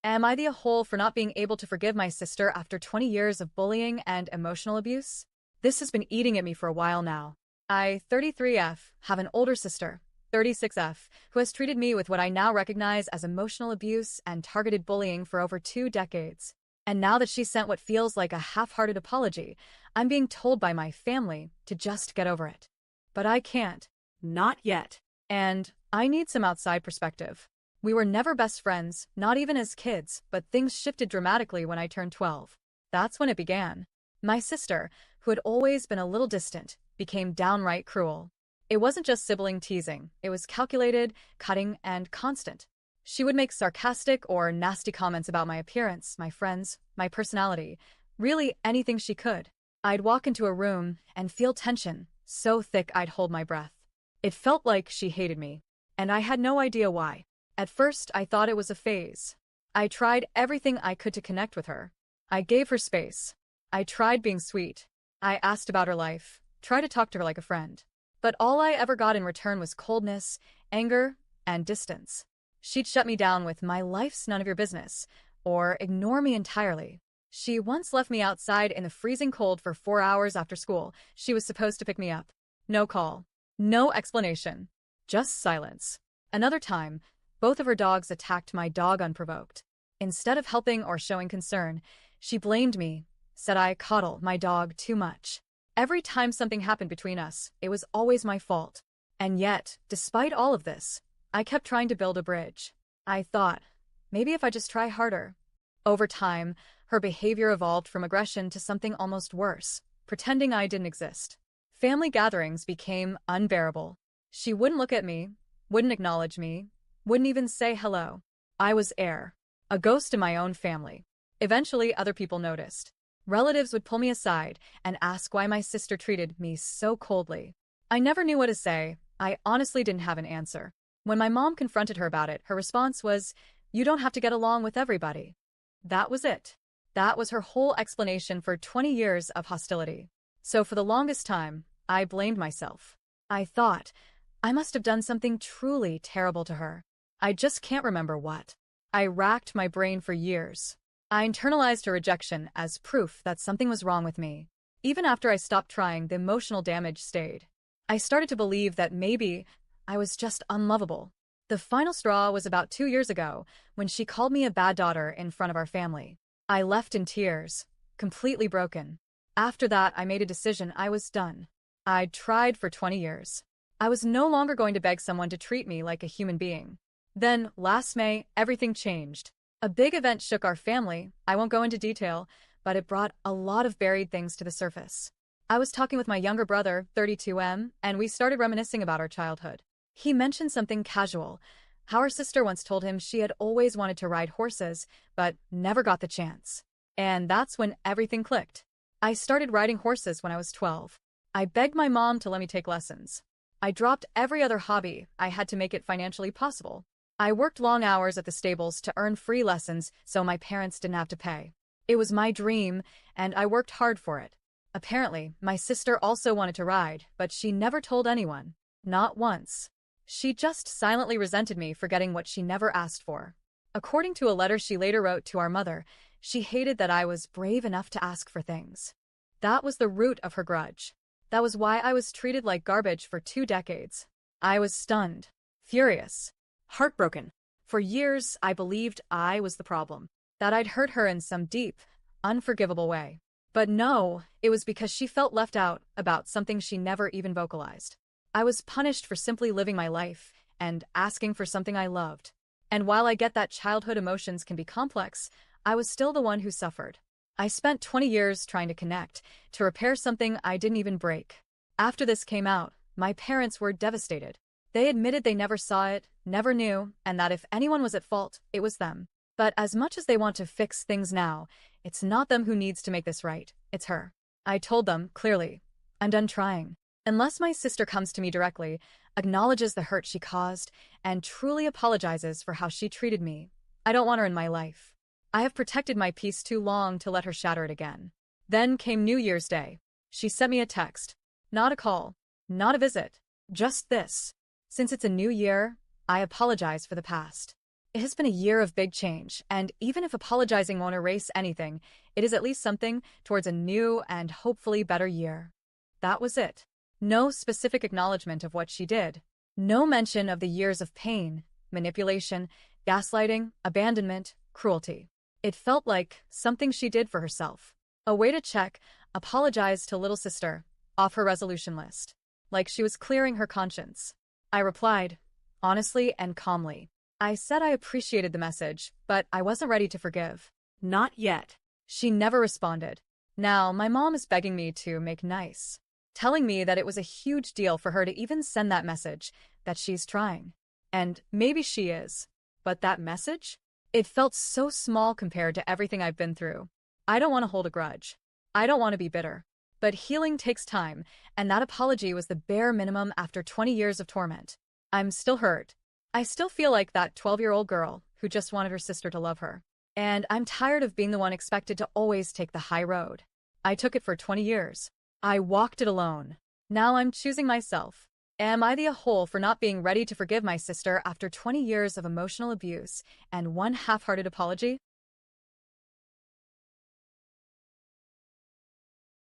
Am I the a-hole for not being able to forgive my sister after 20 years of bullying and emotional abuse? This has been eating at me for a while now. I, 33F, have an older sister, 36F, who has treated me with what I now recognize as emotional abuse and targeted bullying for over 2 decades. And now that she sent what feels like a half-hearted apology, I'm being told by my family to just get over it. But I can't. Not yet. And I need some outside perspective. We were never best friends, not even as kids, but things shifted dramatically when I turned 12. That's when it began. My sister, who had always been a little distant, became downright cruel. It wasn't just sibling teasing, it was calculated, cutting, and constant. She would make sarcastic or nasty comments about my appearance, my friends, my personality, really anything she could. I'd walk into a room and feel tension, so thick I'd hold my breath. It felt like she hated me, and I had no idea why. At first, I thought it was a phase. I tried everything I could to connect with her. I gave her space. I tried being sweet. I asked about her life, tried to talk to her like a friend. But all I ever got in return was coldness, anger, and distance. She'd shut me down with "my life's none of your business," or ignore me entirely. She once left me outside in the freezing cold for 4 hours after school. She was supposed to pick me up. No call. No explanation. Just silence. Another time, both of her dogs attacked my dog unprovoked. Instead of helping or showing concern, she blamed me, said I coddle my dog too much. Every time something happened between us, it was always my fault. And yet, despite all of this, I kept trying to build a bridge. I thought, maybe if I just try harder. Over time, her behavior evolved from aggression to something almost worse, pretending I didn't exist. Family gatherings became unbearable. She wouldn't look at me, wouldn't acknowledge me, wouldn't even say hello. I was air, a ghost in my own family. Eventually, other people noticed. Relatives would pull me aside and ask why my sister treated me so coldly. I never knew what to say. I honestly didn't have an answer. When my mom confronted her about it, her response was, "You don't have to get along with everybody." That was it. That was her whole explanation for 20 years of hostility. So for the longest time, I blamed myself. I thought, I must have done something truly terrible to her. I just can't remember what. I racked my brain for years. I internalized her rejection as proof that something was wrong with me. Even after I stopped trying, the emotional damage stayed. I started to believe that maybe I was just unlovable. The final straw was about 2 years ago when she called me a bad daughter in front of our family. I left in tears, completely broken. After that, I made a decision. I was done. I'd tried for 20 years. I was no longer going to beg someone to treat me like a human being. Then, last May, everything changed. A big event shook our family. I won't go into detail, but it brought a lot of buried things to the surface. I was talking with my younger brother, 32M, and we started reminiscing about our childhood. He mentioned something casual, how her sister once told him she had always wanted to ride horses, but never got the chance. And that's when everything clicked. I started riding horses when I was 12. I begged my mom to let me take lessons. I dropped every other hobby I had to make it financially possible. I worked long hours at the stables to earn free lessons so my parents didn't have to pay. It was my dream, and I worked hard for it. Apparently, my sister also wanted to ride, but she never told anyone. Not once. She just silently resented me for getting what she never asked for. According to a letter she later wrote to our mother, she hated that I was brave enough to ask for things. That was the root of her grudge. That was why I was treated like garbage for 2 decades. I was stunned, furious, heartbroken. For years, I believed I was the problem, that I'd hurt her in some deep, unforgivable way. But no, it was because she felt left out about something she never even vocalized. I was punished for simply living my life and asking for something I loved. And while I get that childhood emotions can be complex, I was still the one who suffered. I spent 20 years trying to connect, to repair something I didn't even break. After this came out, my parents were devastated. They admitted they never saw it, never knew, and that if anyone was at fault, it was them. But as much as they want to fix things now, it's not them who needs to make this right, it's her. I told them, clearly, I'm done trying. Unless my sister comes to me directly, acknowledges the hurt she caused, and truly apologizes for how she treated me, I don't want her in my life. I have protected my peace too long to let her shatter it again. Then came New Year's Day. She sent me a text. Not a call. Not a visit. Just this. Since it's a new year, I apologize for the past. It has been a year of big change, and even if apologizing won't erase anything, it is at least something towards a new and hopefully better year. That was it. No specific acknowledgement of what she did. No mention of the years of pain, manipulation, gaslighting, abandonment, cruelty. It felt like something she did for herself. A way to check, apologize to little sister, off her resolution list. Like she was clearing her conscience. I replied, honestly and calmly. I said I appreciated the message, but I wasn't ready to forgive. Not yet. She never responded. Now, my mom is begging me to make nice, telling me that it was a huge deal for her to even send that message, that she's trying. And maybe she is. But that message? It felt so small compared to everything I've been through. I don't want to hold a grudge. I don't want to be bitter. But healing takes time, and that apology was the bare minimum after 20 years of torment. I'm still hurt. I still feel like that 12-year-old girl who just wanted her sister to love her. And I'm tired of being the one expected to always take the high road. I took it for 20 years. I walked it alone. Now I'm choosing myself. Am I the a-hole for not being ready to forgive my sister after 20 years of emotional abuse and one half-hearted apology?